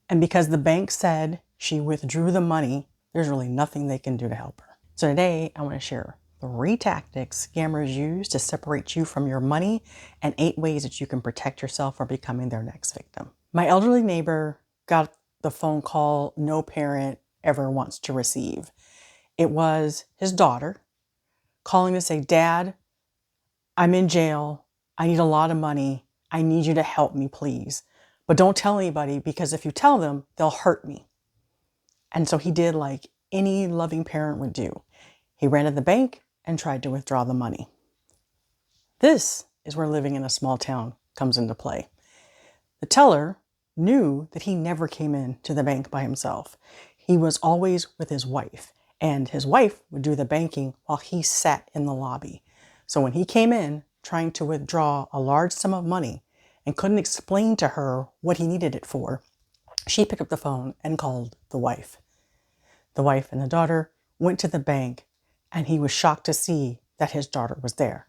And because the bank said she withdrew the money, there's really nothing they can do to help her. So today I want to share 3 tactics scammers use to separate you from your money and 8 ways that you can protect yourself from becoming their next victim. My elderly neighbor got the phone call no parent ever wants to receive. It was his daughter calling to say, "Dad, I'm in jail. I need a lot of money. I need you to help me, please. But don't tell anybody, because if you tell them, they'll hurt me." And so he did like any loving parent would do. He ran to the bank and tried to withdraw the money. This is where living in a small town comes into play. The teller knew that he never came in to the bank by himself. He was always with his wife, and his wife would do the banking while he sat in the lobby. So when he came in trying to withdraw a large sum of money and couldn't explain to her what he needed it for, she picked up the phone and called the wife. The wife and the daughter went to the bank, and he was shocked to see that his daughter was there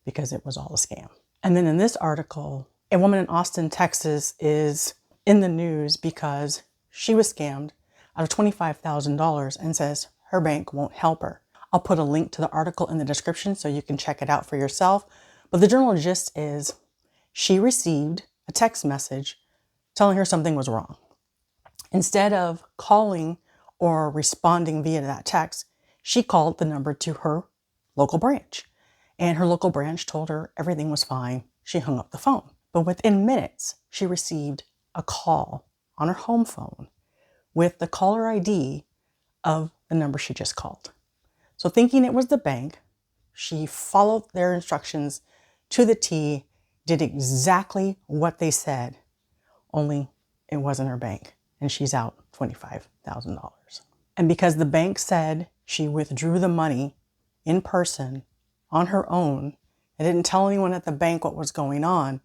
because it was all a scam. And then in this article, a woman in Austin, Texas is in the news because she was scammed out of $25,000 and says her bank won't help her. I'll put a link to the article in the description so you can check it out for yourself. But the general gist is she received a text message telling her something was wrong. Instead of calling or responding via that text, she called the number to her local branch. And her local branch told her everything was fine. She hung up the phone. But within minutes, she received a call on her home phone with the caller ID of the number she just called. So thinking it was the bank, she followed their instructions to the T, did exactly what they said, only it wasn't her bank, and she's out $25,000. And because the bank said she withdrew the money in person on her own and didn't tell anyone at the bank what was going on,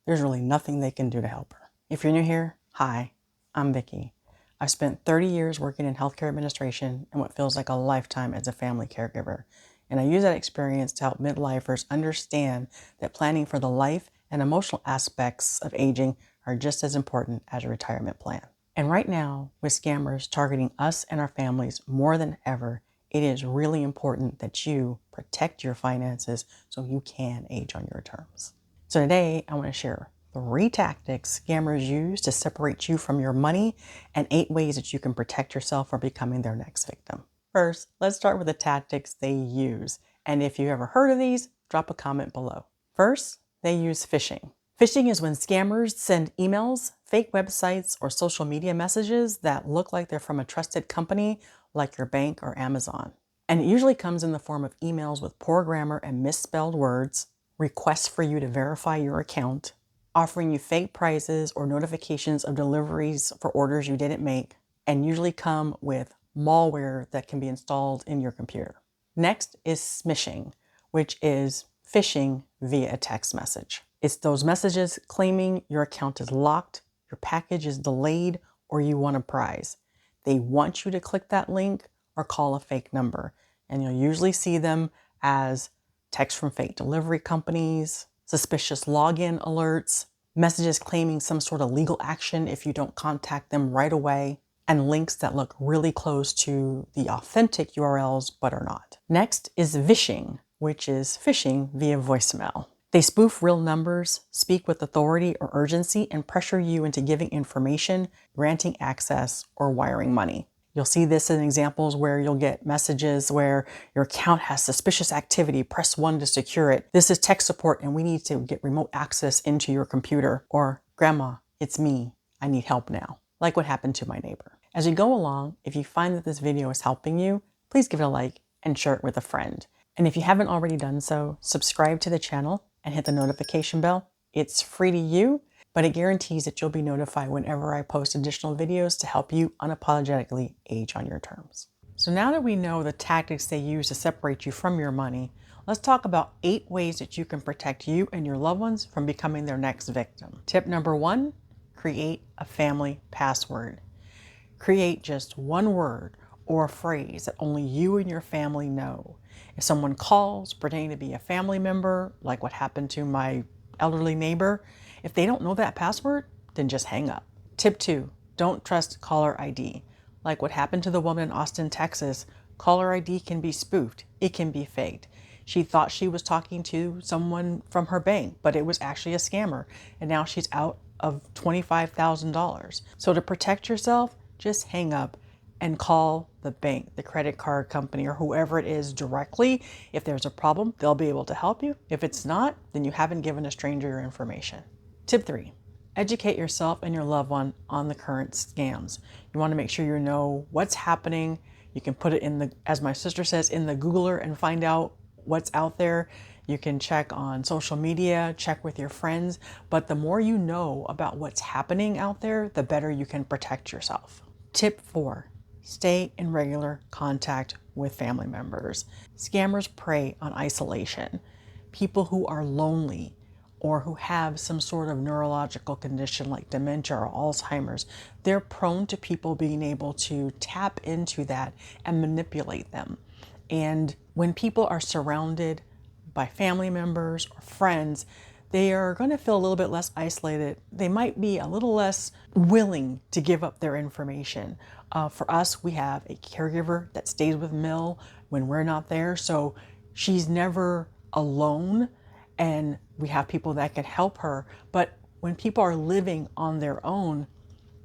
there's really nothing they can do to help her. If you're new here, hi, I'm Vicki. I've spent 30 years working in healthcare administration and what feels like a lifetime as a family caregiver. And I use that experience to help midlifers understand that planning for the life and emotional aspects of aging are just as important as a retirement plan. And right now, with scammers targeting us and our families more than ever, it is really important that you protect your finances so you can age on your terms. So today, I want to share 3 tactics scammers use to separate you from your money and 8 ways that you can protect yourself from becoming their next victim. First, let's start with the tactics they use. And if you've ever heard of these, drop a comment below. First, they use phishing. Phishing is when scammers send emails, fake websites, or social media messages that look like they're from a trusted company like your bank or Amazon. And it usually comes in the form of emails with poor grammar and misspelled words, requests for you to verify your account, offering you fake prices or notifications of deliveries for orders you didn't make, and usually come with malware that can be installed in your computer. Next is smishing, which is phishing via a text message. It's those messages claiming your account is locked, your package is delayed, or you won a prize. They want you to click that link or call a fake number, and you'll usually see them as texts from fake delivery companies, suspicious login alerts, messages claiming some sort of legal action if you don't contact them right away, and links that look really close to the authentic URLs but are not. Next is Vishing, which is phishing via voicemail. They spoof real numbers, speak with authority or urgency, and pressure you into giving information, granting access, or wiring money. You'll see this in examples where you'll get messages where your account has suspicious activity, press 1 to secure it. This is tech support and we need to get remote access into your computer. Or, Grandma, it's me, I need help now. Like what happened to my neighbor. As you go along, if you find that this video is helping you, please give it a like and share it with a friend. And if you haven't already done so, subscribe to the channel and hit the notification bell. It's free to you, but it guarantees that you'll be notified whenever I post additional videos to help you unapologetically age on your terms. So now that we know the tactics they use to separate you from your money, let's talk about 8 ways that you can protect you and your loved ones from becoming their next victim. Tip number 1, create a family password. Create just one word or a phrase that only you and your family know. If someone calls pretending to be a family member, like what happened to my elderly neighbor, if they don't know that password, then just hang up. Tip 2, Don't trust caller ID. Like what happened to the woman in Austin, Texas, caller ID can be spoofed. It can be faked. She thought she was talking to someone from her bank, but it was actually a scammer. And now she's out of $25,000. So to protect yourself, just hang up and call the bank, the credit card company, or whoever it is directly. If there's a problem, they'll be able to help you. If it's not, then you haven't given a stranger your information. Tip 3. Educate yourself and your loved one on the current scams. You want to make sure you know what's happening. You can put it in the, as my sister says, in the Googler and find out what's out there. You can check on social media, check with your friends, but the more you know about what's happening out there, the better you can protect yourself. Tip 4. Stay in regular contact with family members. Scammers prey on isolation. People who are lonely or who have some sort of neurological condition like dementia or Alzheimer's, they're prone to people being able to tap into that and manipulate them. And when people are surrounded by family members or friends, they are going to feel a little bit less isolated. They might be a little less willing to give up their information. For us, we have a caregiver that stays with Mill when we're not there. So she's never alone, and we have people that can help her. But when people are living on their own,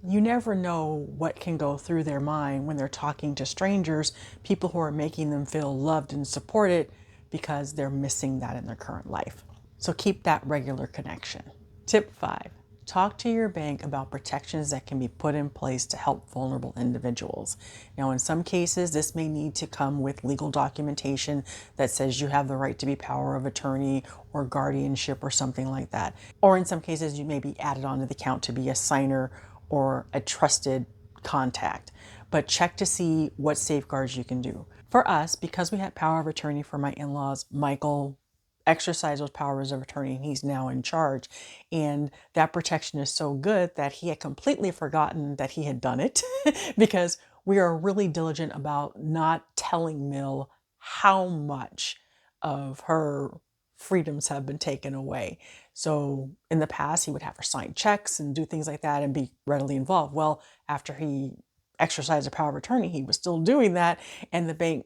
you never know what can go through their mind when they're talking to strangers, people who are making them feel loved and supported because they're missing that in their current life. So keep that regular connection. Tip 5. Talk to your bank about protections that can be put in place to help vulnerable individuals. Now, in some cases, this may need to come with legal documentation that says you have the right to be power of attorney or guardianship or something like that. Or in some cases, you may be added onto the account to be a signer or a trusted contact. But check to see what safeguards you can do. For us, because we had power of attorney for my in-laws, Michael exercised those powers of attorney and he's now in charge. And that protection is so good that he had completely forgotten that he had done it because we are really diligent about not telling Mill how much of her freedoms have been taken away. So in the past, he would have her sign checks and do things like that and be readily involved. Well, after he exercised the power of attorney, he was still doing that. And the bank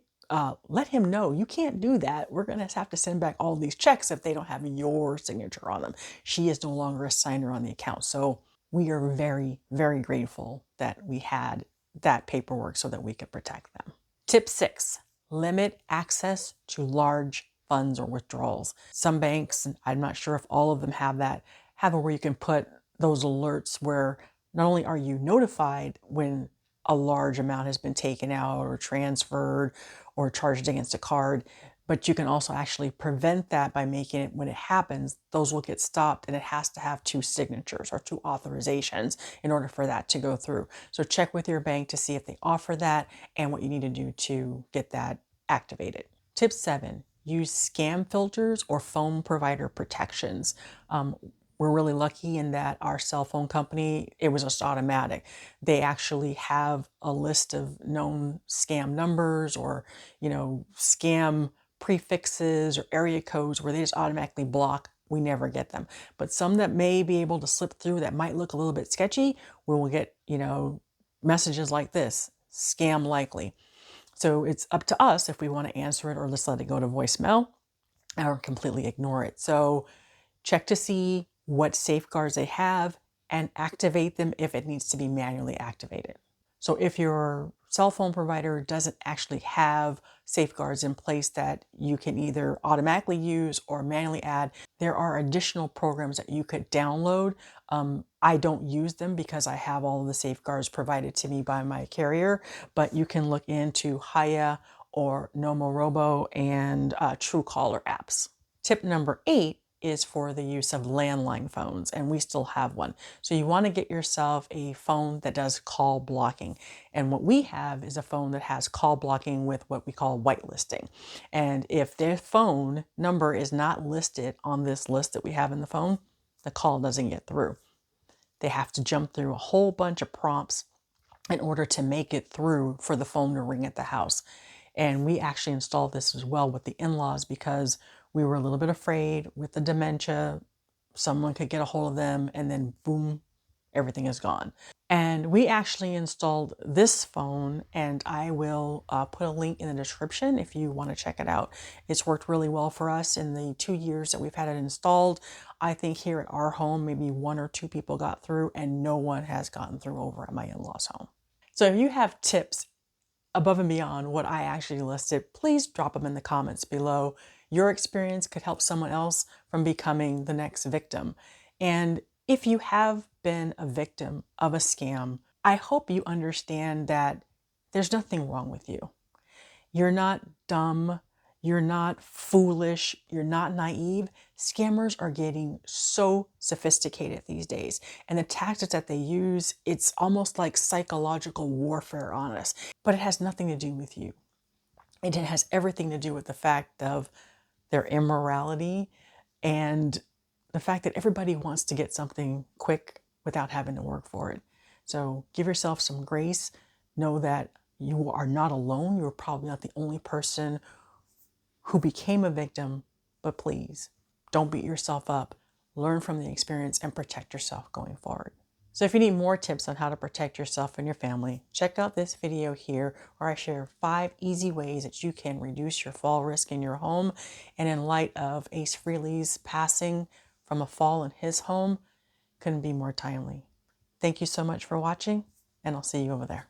let him know, you can't do that. We're going to have to send back all these checks if they don't have your signature on them. She is no longer a signer on the account. So we are very, very grateful that we had that paperwork so that we could protect them. Tip 6, limit access to large funds or withdrawals. Some banks, and I'm not sure if all of them have that, have it where you can put those alerts where not only are you notified when a large amount has been taken out or transferred or charged against a card, but you can also actually prevent that by making it, when it happens, those will get stopped and it has to have 2 signatures or 2 authorizations in order for that to go through. So check with your bank to see if they offer that and what you need to do to get that activated. Tip 7, use scam filters or phone provider protections. We're really lucky in that our cell phone company, it was just automatic. They actually have a list of known scam numbers or, scam prefixes or area codes where they just automatically block. We never get them. But some that may be able to slip through that might look a little bit sketchy, we will get, messages like this, scam likely. So it's up to us if we want to answer it or just let it go to voicemail or completely ignore it. So check to see what safeguards they have and activate them if it needs to be manually activated. So if your cell phone provider doesn't actually have safeguards in place that you can either automatically use or manually add, there are additional programs that you could download. I don't use them because I have all of the safeguards provided to me by my carrier, but you can look into Haya or Nomorobo and Truecaller apps. Tip number 8 is for the use of landline phones, and we still have one. So you want to get yourself a phone that does call blocking. And what we have is a phone that has call blocking with what we call whitelisting. And if their phone number is not listed on this list that we have in the phone, the call doesn't get through. They have to jump through a whole bunch of prompts in order to make it through for the phone to ring at the house. And we actually installed this as well with the in-laws because we were a little bit afraid with the dementia, someone could get a hold of them and then boom, everything is gone. And we actually installed this phone, and I will put a link in the description if you want to check it out. It's worked really well for us in the 2 years that we've had it installed. I think here at our home, maybe 1 or 2 people got through, and no one has gotten through over at my in-laws' home. So if you have tips above and beyond what I actually listed, please drop them in the comments below. Your experience could help someone else from becoming the next victim. And if you have been a victim of a scam, I hope you understand that there's nothing wrong with you. You're not dumb. You're not foolish. You're not naive. Scammers are getting so sophisticated these days. And the tactics that they use, it's almost like psychological warfare on us. But it has nothing to do with you. It has everything to do with the fact of their immorality and the fact that everybody wants to get something quick without having to work for it. So give yourself some grace. Know that you are not alone. You're probably not the only person who became a victim, but please don't beat yourself up. Learn from the experience and protect yourself going forward. So if you need more tips on how to protect yourself and your family, check out this video here where I share 5 easy ways that you can reduce your fall risk in your home. And in light of Ace Frehley's passing from a fall in his home, couldn't be more timely. Thank you so much for watching, and I'll see you over there.